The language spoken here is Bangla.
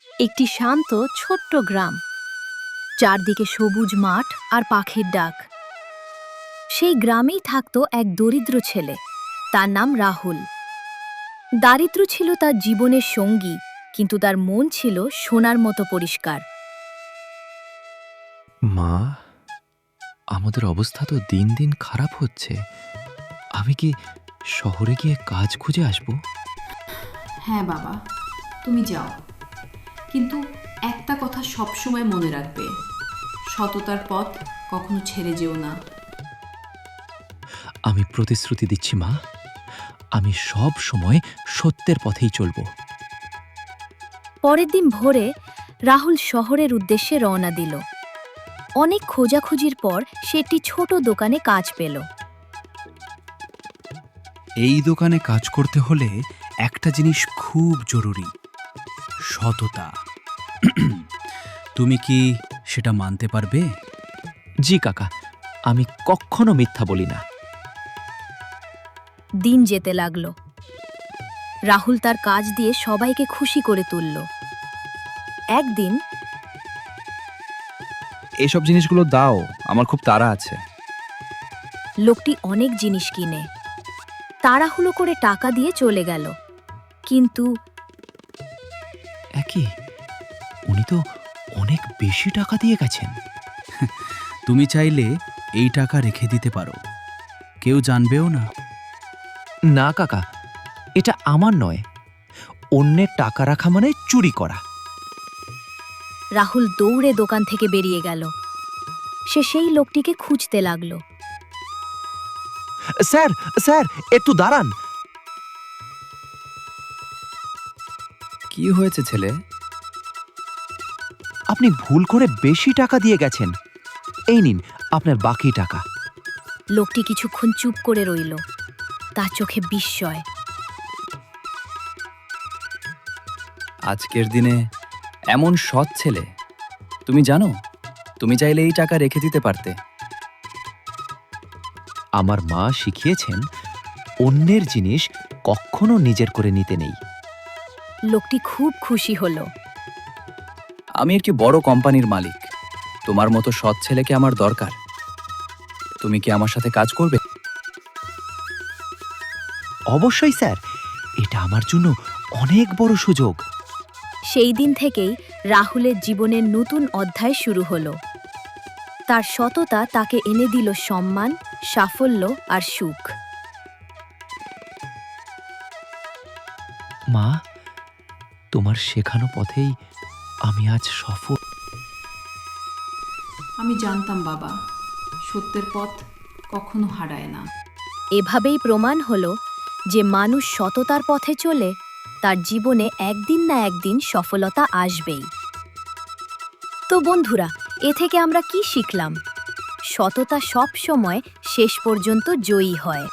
একটি শান্ত ছোট্ট গ্রাম, চারদিকে সবুজ মাঠ আর পাখির ডাক। সেই গ্রামেই থাকত এক দরিদ্র ছেলে, তার নাম রাহুল। দারিদ্র্য ছিল তার জীবনের সঙ্গী, কিন্তু তার মন ছিল সোনার মতো পরিষ্কার। মা, আমাদের অবস্থা তো দিন দিন খারাপ হচ্ছে। আমি কি শহরে গিয়ে কাজ খুঁজে আসব? হ্যাঁ বাবা, তুমি যাও, কিন্তু একটা কথা সবসময় মনে রাখবে, সততার পথ কখনো ছেড়ে যেও না। আমি প্রতিশ্রুতি দিচ্ছি মা, আমি সব সময় সত্যের পথেই চলব। পরের দিন ভোরে রাহুল শহরের উদ্দেশ্যে রওনা দিল। অনেক খোঁজাখুঁজির পর সে একটি ছোট দোকানে কাজ পেল। এই দোকানে কাজ করতে হলে একটা জিনিস খুব জরুরি, সততা। তুমি কি সেটা মানতে পারবে? জি কাকা, আমি কখনো মিথ্যা বলি না। দিন যেতে লাগল। রাহুল তার কাজ দিয়ে সবাইকে খুশি করে তুলল। একদিন এইসব জিনিসগুলো দাও, আমার খুব তাড়া আছে। লোকটি অনেক জিনিস কিনে তাড়াহুড়ো করে টাকা দিয়ে চলে গেল। কিন্তু একই, উনি তো অনেক বেশি টাকা দিয়ে গেছেন। তুমি চাইলে এই টাকা রেখে দিতে পারো, কেউ জানবেও না। না কাকা, এটা আমার নয়। অন্যের টাকা রাখা মানে চুরি করা। রাহুল দৌড়ে দোকান থেকে বেরিয়ে গেল। সে সেই লোকটিকে খুঁজতে লাগল। স্যার, স্যার, একটু দাঁড়ান। কি হয়েছে ছেলে? আপনি ভুল করে বেশি টাকা দিয়ে গেছেন। এই নিন আপনার বাকি টাকা। লোকটি কিছুক্ষণ চুপ করে রইল, তার চোখে বিস্ময়। আজকের দিনে এমন সৎ ছেলে, তুমি জানো, তুমি চাইলে এই টাকা রেখে দিতে পারতে। আমার মা শিখিয়েছেন, অন্যের জিনিস কখনো নিজের করে নিতে নেই। লোকটি খুব খুশি হল। আমি একটি বড় কোম্পানির মালিক, তোমার মতো সৎ ছেলেকে আমার দরকার। তুমি কি আমার সাথে কাজ করবে? অবশ্যই স্যার, এটা আমার জন্য অনেক বড় সুযোগ। সেই দিন থেকেই রাহুলের জীবনের নতুন অধ্যায় শুরু হলো। তার সততা তাকে এনে দিল সম্মান, সাফল্য আর সুখ। মা, তোমার শেখানো পথেই আমি আজ সফল। আমি জানতাম বাবা, সত্যের পথ কখনো হারায় না। এভাবেই প্রমাণ হলো যে মানুষ সততার পথে চলে, তার জীবনে একদিন না একদিন সফলতা আসবেই। তো বন্ধুরা, এ থেকে আমরা কি শিখলাম? সততা সব সময় শেষ পর্যন্ত জয়ী হয়।